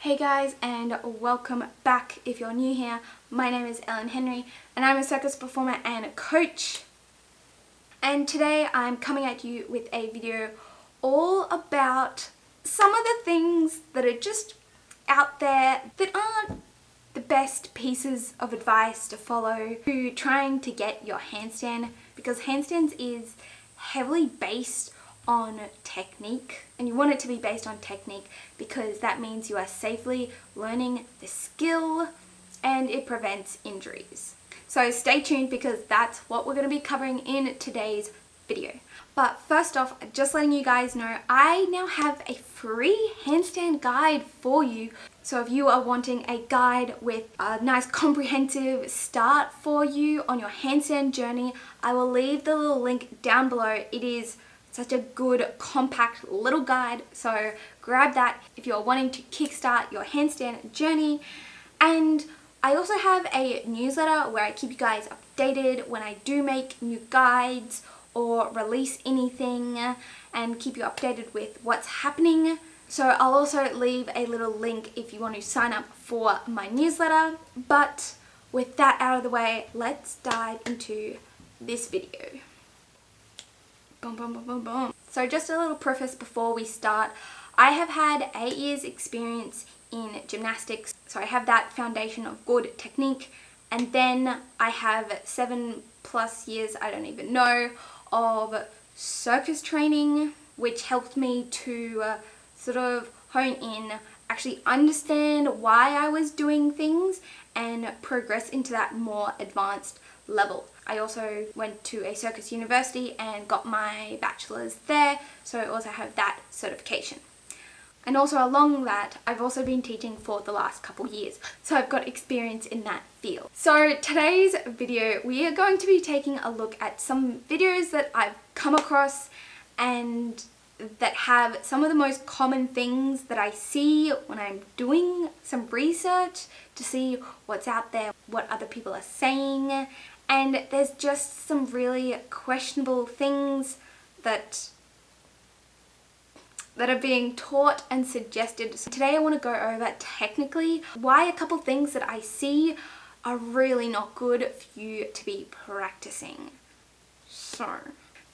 Hey guys, and welcome back if you're new here. My name is Ellen Henry and I'm a circus performer and a coach. And today I'm coming at you with a video all about some of the things that are just out there that aren't the best pieces of advice to follow to trying to get your handstand, because handstands is heavily based on technique, and you want it to be based on technique because that means you are safely learning the skill and it prevents injuries. So stay tuned because that's what we're going to be covering in today's video. But first off, just letting you guys know, I now have a free handstand guide for you. So if you are wanting a guide with a nice comprehensive start for you on your handstand journey, I will leave the little link down below. It is such a good compact little guide, so grab that if you're wanting to kickstart your handstand journey. And I also have a newsletter where I keep you guys updated when I do make new guides or release anything and keep you updated with what's happening. So I'll also leave a little link if you want to sign up for my newsletter. But with that out of the way, let's dive into this video. Boom, boom, boom, boom, boom. So just a little preface before we start. I have had 8 years experience in gymnastics, so I have that foundation of good technique, and then I have 7+ years, I don't even know, of circus training, which helped me to sort of hone in, actually understand why I was doing things and progress into that more advanced level. I also went to a circus university and got my bachelor's there, so I also have that certification. And also along that, I've also been teaching for the last couple years, so I've got experience in that field. So today's video, we are going to be taking a look at some videos that I've come across and that have some of the most common things that I see when I'm doing some research to see what's out there, what other people are saying. And there's just some really questionable things that are being taught and suggested. So today I want to go over technically why a couple things that I see are really not good for you to be practicing. So,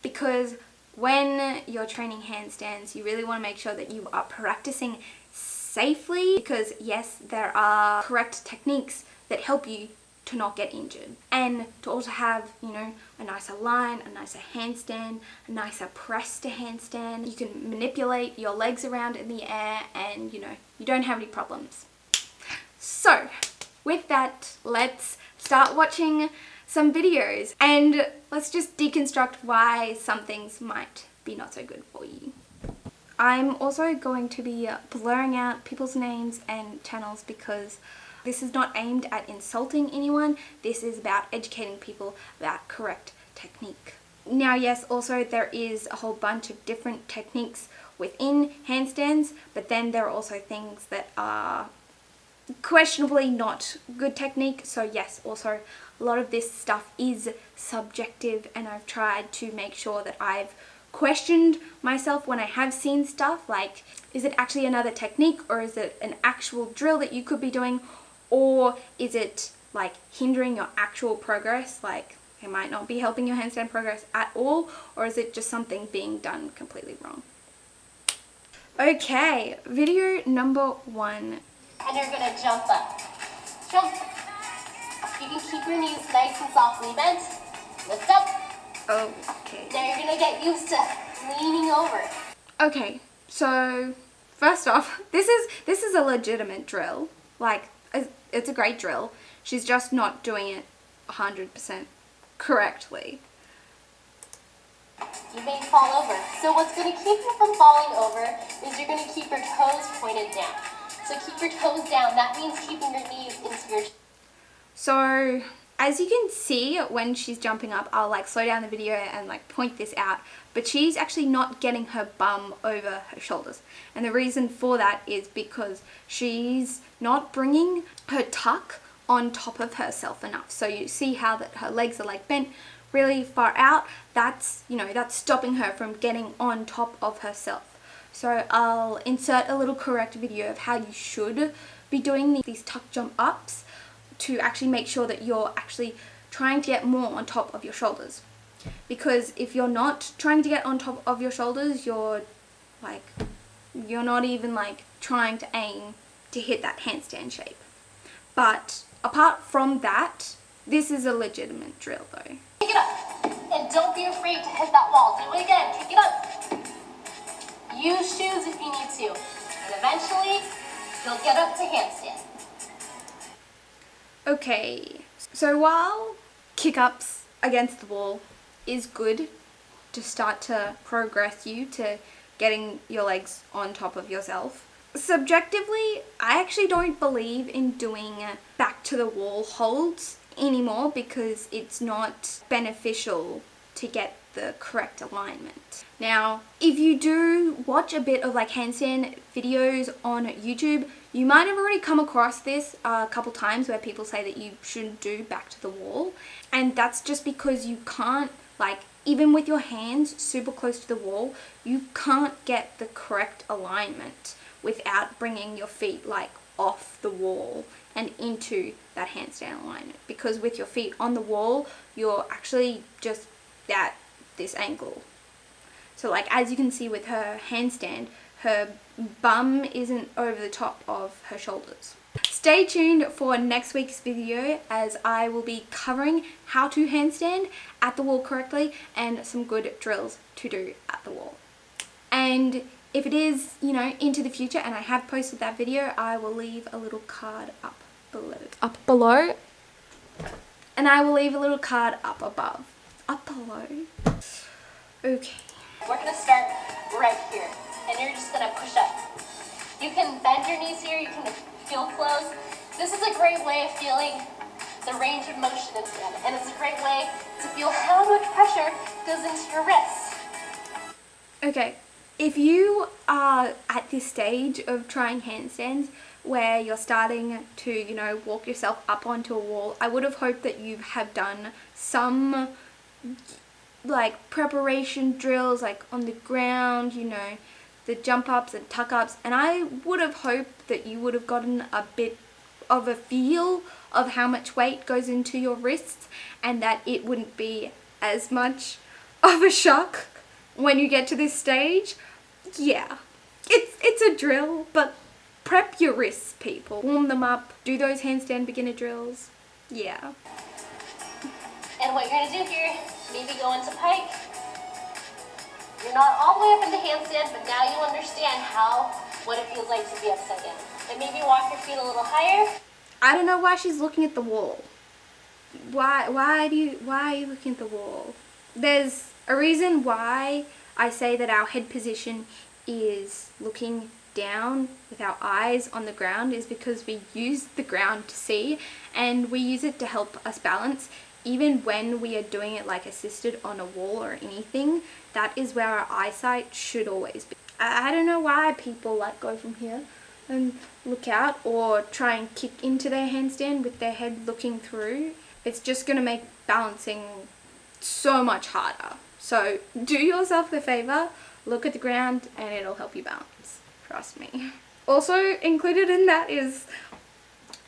because when you're training handstands, you really want to make sure that you are practicing safely, because yes, there are correct techniques that help you to not get injured, and to also have, you know, a nicer line, a nicer handstand, a nicer press to handstand. You can manipulate your legs around in the air and, you know, you don't have any problems. So with that, let's start watching some videos and let's just deconstruct why some things might be not so good for you. I'm also going to be blurring out people's names and channels because this is not aimed at insulting anyone. This is about educating people about correct technique. Now, yes, also there is a whole bunch of different techniques within handstands, but then there are also things that are questionably not good technique. So yes, also a lot of this stuff is subjective, and I've tried to make sure that I've questioned myself when I have seen stuff like, is it actually another technique, or is it an actual drill that you could be doing? Or is it like hindering your actual progress, like it might not be helping your handstand progress at all, or is it just something being done completely wrong? Okay, video number 1. And you're going to jump up. Jump. You can keep your knees nice and softly bent. Lift up. Okay. Now you're going to get used to leaning over. Okay, so first off, this is a legitimate drill. Like, it's a great drill. She's just not doing it 100% correctly. You may fall over. So what's going to keep you from falling over is you're going to keep your toes pointed down. So keep your toes down. That means keeping your knees into your... So as you can see when she's jumping up, I'll like slow down the video and like point this out, but she's actually not getting her bum over her shoulders. And the reason for that is because she's not bringing her tuck on top of herself enough. So you see how that her legs are like bent really far out. That's, you know, that's stopping her from getting on top of herself. So I'll insert a little correct video of how you should be doing these tuck jump ups to actually make sure that you're actually trying to get more on top of your shoulders. Because if you're not trying to get on top of your shoulders, you're not even like trying to aim to hit that handstand shape. But apart from that, this is a legitimate drill though. Kick it up, and don't be afraid to hit that wall. Do it again, kick it up. Use shoes if you need to, and eventually you'll get up to handstand. Okay, so while kick-ups against the wall is good to start to progress you to getting your legs on top of yourself, subjectively, I actually don't believe in doing back to the wall holds anymore because it's not beneficial to get the correct alignment. Now, if you do watch a bit of like handstand videos on YouTube, you might have already come across this a couple times where people say that you shouldn't do back to the wall, and that's just because you can't, like, even with your hands super close to the wall, you can't get the correct alignment without bringing your feet like off the wall and into that handstand alignment, because with your feet on the wall you're actually just at this angle. So like as you can see with her handstand, her bum isn't over the top of her shoulders. Stay tuned for next week's video as I will be covering how to handstand at the wall correctly and some good drills to do at the wall. And if it is, you know, into the future and I have posted that video, I will leave a little card up below. And I will leave a little card up above. Up below. Okay. We're going to start right here, and you're just going to push up. You can bend your knees here, you can feel close. This is a great way of feeling the range of motion instead, and it's a great way to feel how much pressure goes into your wrists. Okay, if you are at this stage of trying handstands where you're starting to, you know, walk yourself up onto a wall, I would have hoped that you have done some like preparation drills like on the ground, you know, the jump ups and tuck ups, and I would have hoped that you would have gotten a bit of a feel of how much weight goes into your wrists and that it wouldn't be as much of a shock when you get to this stage. Yeah, it's a drill, but prep your wrists, people. Warm them up, do those handstand beginner drills. Yeah. And what you're going to do here, maybe go into pike. You're not all the way up into handstand, but now you understand what it feels like to be upside down. And maybe walk your feet a little higher. I don't know why she's looking at the wall. Why are you looking at the wall? There's a reason why I say that our head position is looking down with our eyes on the ground, is because we use the ground to see, and we use it to help us balance. Even when we are doing it like assisted on a wall or anything, that is where our eyesight should always be. I don't know why people like go from here and look out or try and kick into their handstand with their head looking through. It's just going to make balancing so much harder. So do yourself the favor, look at the ground, and it'll help you balance. Trust me. Also included in that is,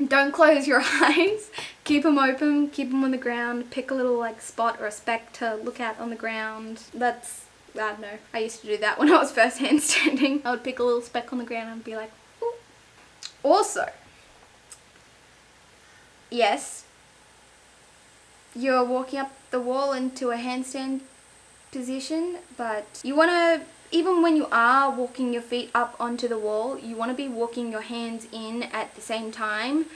don't close your eyes. Keep them open, keep them on the ground. Pick a little like spot or a speck to look at on the ground. That's, I don't know, I used to do that when I was first handstanding. I would pick a little speck on the ground and be like, ooh. Also, yes, you're walking up the wall into a handstand position, but you want to, even when you are walking your feet up onto the wall, you want to be walking your hands in at the same time,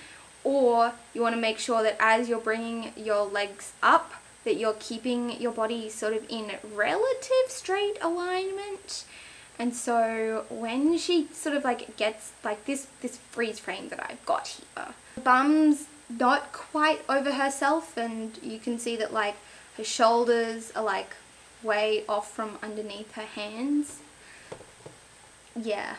or you want to make sure that as you're bringing your legs up, that you're keeping your body sort of in relative straight alignment. And so when she sort of like gets like this freeze frame that I've got here, the bum's not quite over herself, and you can see that like her shoulders are like way off from underneath her hands. Yeah.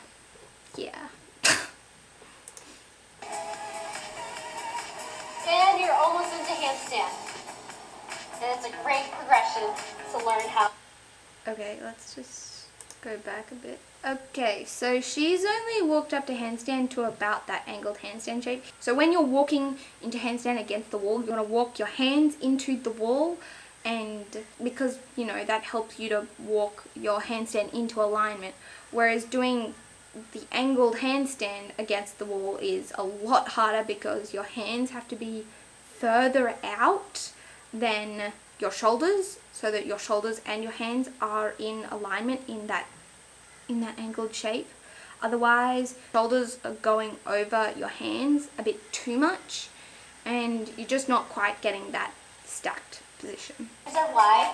And you're almost into handstand. And it's a great progression to learn how. Okay, let's just go back a bit. Okay, so she's only walked up to handstand to about that angled handstand shape. So when you're walking into handstand against the wall, you want to walk your hands into the wall, and because, you know, that helps you to walk your handstand into alignment. Whereas doing the angled handstand against the wall is a lot harder because your hands have to be further out than your shoulders, so that your shoulders and your hands are in alignment in that angled shape. Otherwise, shoulders are going over your hands a bit too much, and you're just not quite getting that stacked position. Arms are wide.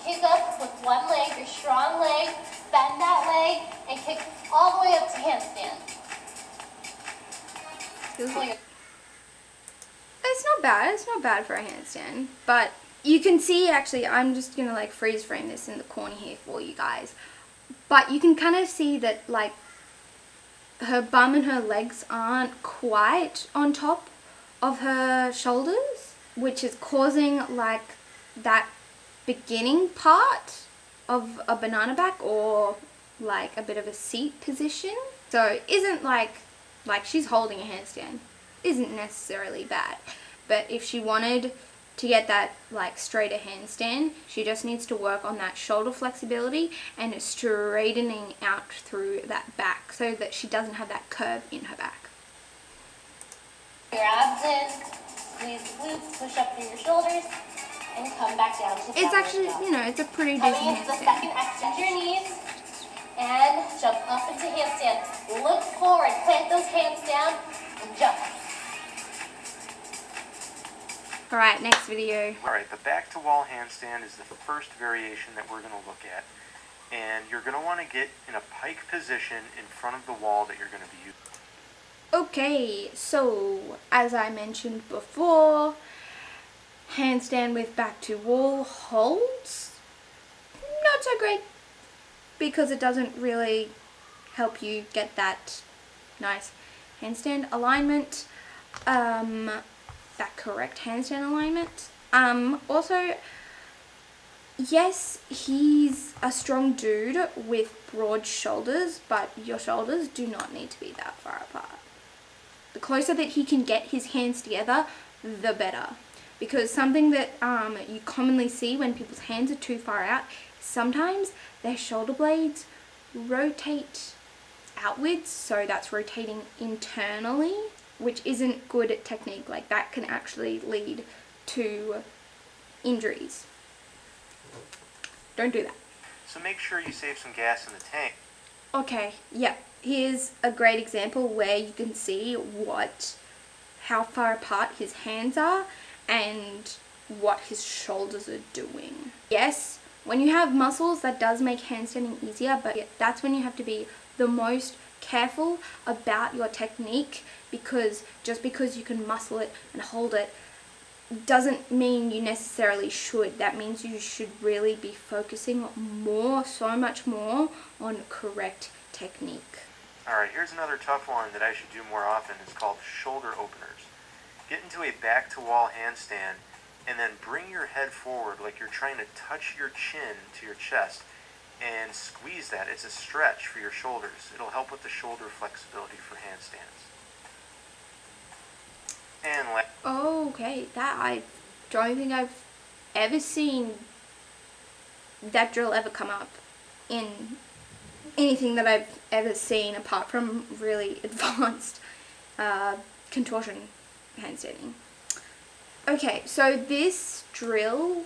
Kick up with one leg, your strong leg. Bend that leg and kick all the way up to handstand. It's not bad. It's not bad for a handstand, but you can see, actually, I'm just gonna like freeze frame this in the corner here for you guys. But you can kind of see that, like, her bum and her legs aren't quite on top of her shoulders, which is causing like that beginning part of a banana back, or like a bit of a seat position. So isn't like she's holding a handstand isn't necessarily bad, but if she wanted to get that like straighter handstand, she just needs to work on that shoulder flexibility and straightening out through that back so that she doesn't have that curve in her back. Your abs in, squeeze the glutes, push up through your shoulders, and come back down to It's actually, you know, it's a pretty decent coming into the handstand. second extend your knees and jump up into handstand. Look forward, plant those hands down, and jump. Alright, next video. Alright, the back to wall handstand is the first variation that we're going to look at. And you're going to want to get in a pike position in front of the wall that you're going to be using. Okay, so as I mentioned before, handstand with back to wall holds, not so great, because it doesn't really help you get that nice handstand alignment, that correct handstand alignment. Also, yes, he's a strong dude with broad shoulders, but your shoulders do not need to be that far apart. The closer that he can get his hands together, the better. Because something that you commonly see when people's hands are too far out, sometimes their shoulder blades rotate outwards, so that's rotating internally, which isn't good technique. Like, that can actually lead to injuries. Don't do that. So make sure you save some gas in the tank. Okay, yeah, here's a great example where you can see how far apart his hands are and what his shoulders are doing. Yes, when you have muscles, that does make handstanding easier, but that's when you have to be the most careful about your technique, because just because you can muscle it and hold it doesn't mean you necessarily should. That means you should really be focusing more, so much more, on correct technique. Alright, here's another tough one that I should do more often. It's called shoulder openers. Get into a back to wall handstand and then bring your head forward like you're trying to touch your chin to your chest and squeeze that. It's a stretch for your shoulders. It'll help with the shoulder flexibility for handstands. And Okay, that I don't think I've ever seen that drill ever come up in anything that I've ever seen, apart from really advanced contortion handstanding. Okay, so this drill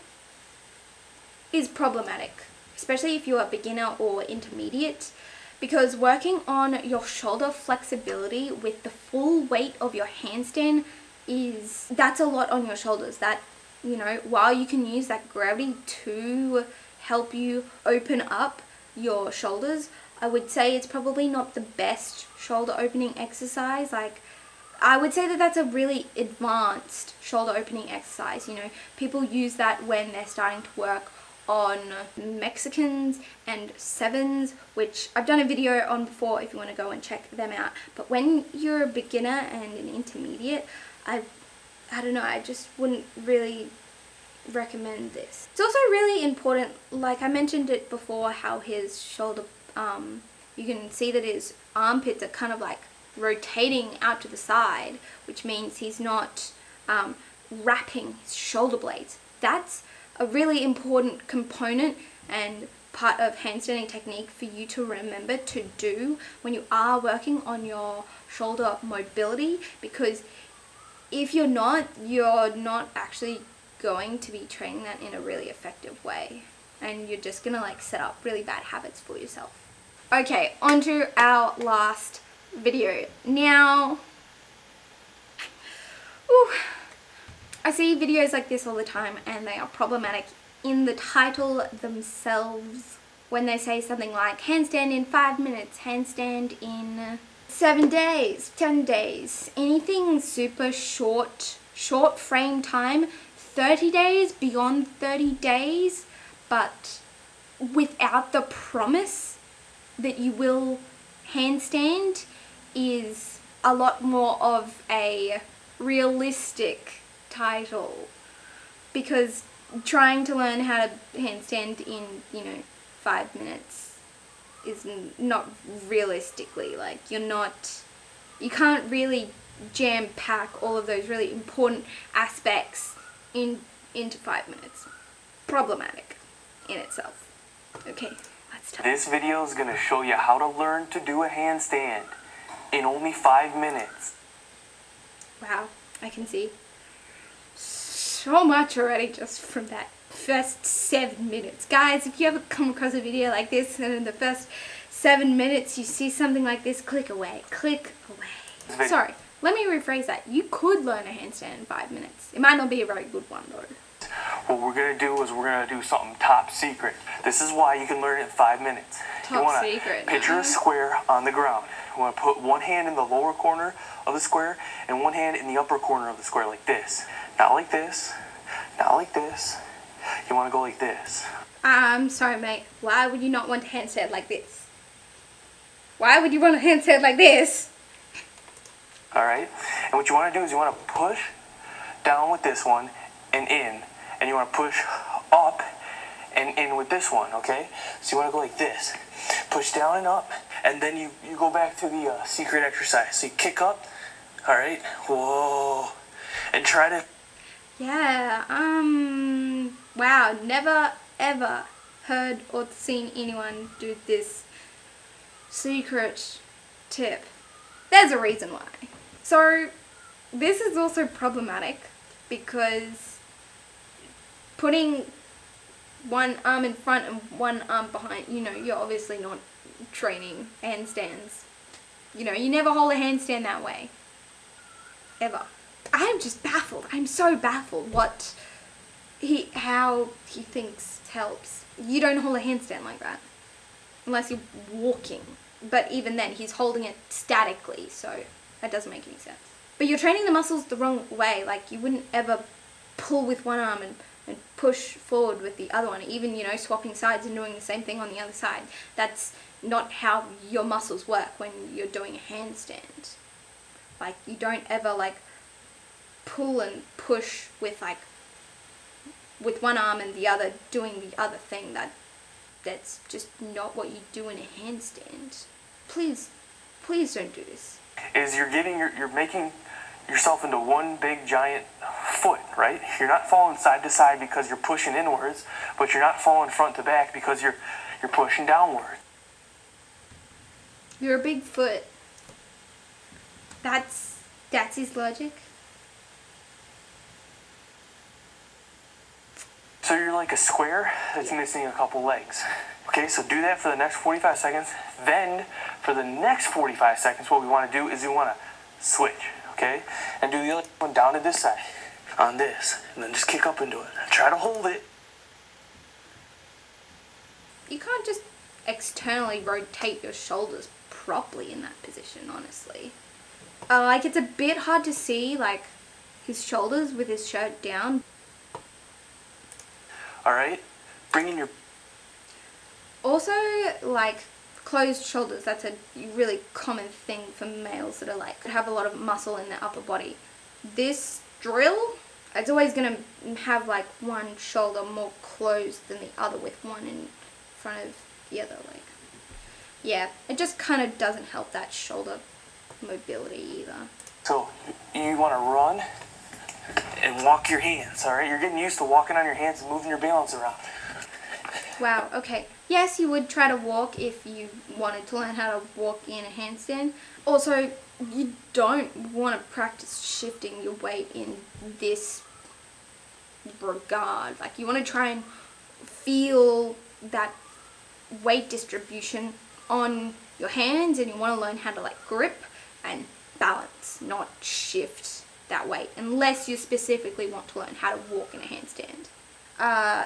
is problematic, especially if you're a beginner or intermediate, because working on your shoulder flexibility with the full weight of your handstand that's a lot on your shoulders. That, you know, while you can use that gravity to help you open up your shoulders, I would say it's probably not the best shoulder opening exercise. Like, I would say that that's a really advanced shoulder opening exercise. You know, people use that when they're starting to work on Mexicans and sevens, which I've done a video on before if you want to go and check them out. But when you're a beginner and an intermediate, I don't know, I just wouldn't really recommend this. It's also really important, like I mentioned it before, how his shoulder you can see that his armpits are kind of like rotating out to the side, which means he's not wrapping his shoulder blades. That's a really important component and part of handstanding technique for you to remember to do when you are working on your shoulder mobility, because if you're not actually going to be training that in a really effective way, and you're just gonna like set up really bad habits for yourself. Okay, on to our last video. Now, I see videos like this all the time, and they are problematic in the title themselves. When they say something like handstand in 5 minutes, handstand in 7 days, 10 days, anything super short frame time, 30 days, beyond 30 days, but without the promise that you will handstand, is a lot more of a realistic title, because trying to learn how to handstand in 5 minutes is not realistically, like, you can't really jam pack all of those really important aspects into 5 minutes. Problematic in itself. Okay, let's talk. This video is going to show you how to learn to do a handstand in only 5 minutes. Wow, I can see so much already just from that first 7 minutes. Guys, if you ever come across a video like this and in the first 7 minutes you see something like this, click away. Click away. Sorry, let me rephrase that. You could learn a handstand in 5 minutes. It might not be a very good one though. What we're going to do is we're going to do something top secret. This is why you can learn it in 5 minutes. You want to picture a square on the ground. You want to put one hand in the lower corner of the square and one hand in the upper corner of the square, like this. Not like this. Not like this. You want to go like this. I'm sorry, mate. Why would you not want to handstand like this? Why would you want to handstand like this? Alright? And what you want to do is you want to push down with this one and in. And you want to push up and in with this one, okay? So you want to go like this. Push down and up. And then you go back to the secret exercise. So you kick up. Alright? Whoa. And try to... Yeah, wow, never ever heard or seen anyone do this secret tip. There's a reason why. So, this is also problematic because putting one arm in front and one arm behind, you're obviously not training handstands. You never hold a handstand that way. Ever. I'm just baffled. I'm so baffled how he thinks helps. You don't hold a handstand like that unless you're walking. But even then, he's holding it statically, so that doesn't make any sense. But you're training the muscles the wrong way. Like, you wouldn't ever pull with one arm and push forward with the other one. Even, swapping sides and doing the same thing on the other side. That's not how your muscles work when you're doing a handstand. Like, you don't ever, pull and push with one arm and the other doing the other thing. That's just not what you do in a handstand. Please don't do this. Is you're making yourself into one big giant foot, right? You're not falling side to side because you're pushing inwards, but you're not falling front to back because you're pushing downward. You're a big foot. That's his logic. So you're like a square that's missing a couple legs. Okay, so do that for the next 45 seconds. Then, for the next 45 seconds, what we want to do is we want to switch, okay? And do the other one down to this side, on this. And then just kick up into it. Try to hold it. You can't just externally rotate your shoulders properly in that position, honestly. It's a bit hard to see, his shoulders with his shirt down. Alright, bring in your... Also, closed shoulders, that's a really common thing for males that are have a lot of muscle in their upper body. This drill, it's always going to have one shoulder more closed than the other with one in front of the other. yeah, it just kind of doesn't help that shoulder mobility either. So you want to run and walk your hands, all right? You're getting used to walking on your hands and moving your balance around. Wow, okay. Yes, you would try to walk if you wanted to learn how to walk in a handstand. Also, you don't want to practice shifting your weight in this regard. Like, you want to try and feel that weight distribution on your hands, and you want to learn how to like grip and balance, not shift that weight, unless you specifically want to learn how to walk in a handstand.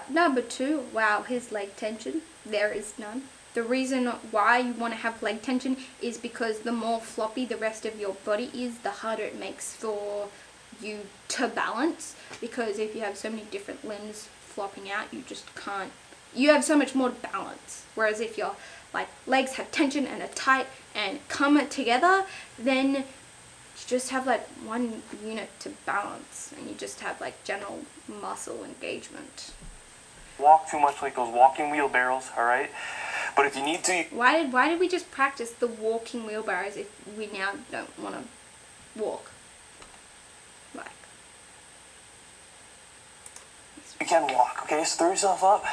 Number 2, wow, his leg tension, there is none. The reason why you want to have leg tension is because the more floppy the rest of your body is, the harder it makes for you to balance, because if you have so many different limbs flopping out, you just can't, you have so much more to balance. Whereas if your like legs have tension and are tight and come together, then you just have like one unit to balance, and you just have like general muscle engagement. Walk too much like those walking wheelbarrows, all right? But if you need to... Why did we just practice the walking wheelbarrows if we now don't want to walk? Like, You can walk, okay? So throw yourself up.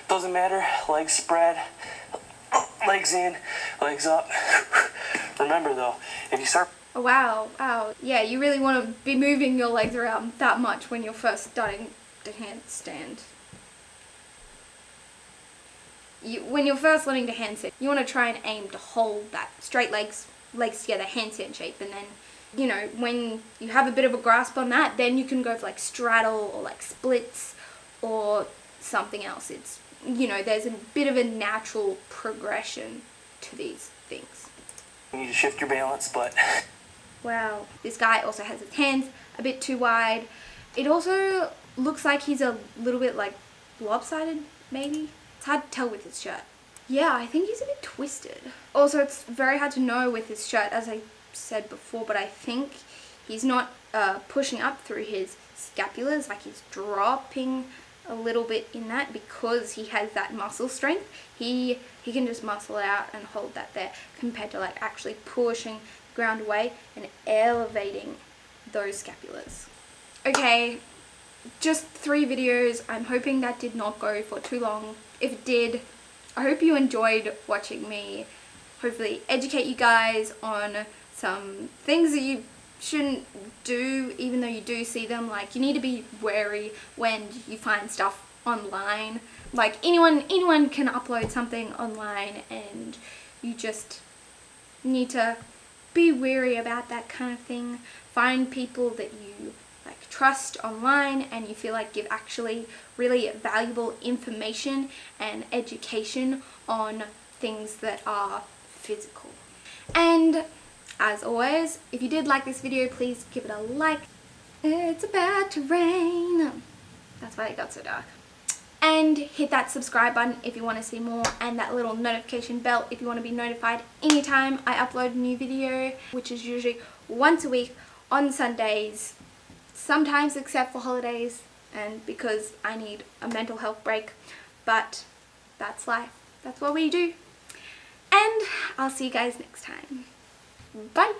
Doesn't matter. Legs spread. Legs in. Legs up. Remember though, if you start... oh, wow. Yeah, you really want to be moving your legs around that much when you're first starting to handstand. When you're first learning to handstand, you want to try and aim to hold that straight legs together, handstand shape, and then, you know, when you have a bit of a grasp on that, then you can go for like straddle or like splits or something else. It's, you know, there's a bit of a natural progression to these things. You need to shift your balance, but... wow, this guy also has his hands a bit too wide. It also looks like he's a little bit like lopsided, maybe. It's hard to tell with his shirt. Yeah, I think he's a bit twisted. Also, it's very hard to know with his shirt, as I said before, but I think he's not pushing up through his scapulars, like he's dropping a little bit in that because he has that muscle strength. He can just muscle out and hold that there, compared to like actually pushing the ground away and elevating those scapulars. Okay, just 3 videos. I'm hoping that did not go for too long. If it did, I hope you enjoyed watching me hopefully educate you guys on some things that you shouldn't do, even though you do see them. Like, you need to be wary when you find stuff online. Like, anyone can upload something online, and you just need to be wary about that kind of thing. Find people that you like trust online and you feel like give actually really valuable information and education on things that are physical. And as always, if you did like this video, please give it a like. It's about to rain. That's why it got so dark. And hit that subscribe button if you want to see more, and that little notification bell if you want to be notified anytime I upload a new video, which is usually once a week on Sundays, sometimes except for holidays and because I need a mental health break. But that's life. That's what we do. And I'll see you guys next time. Bye!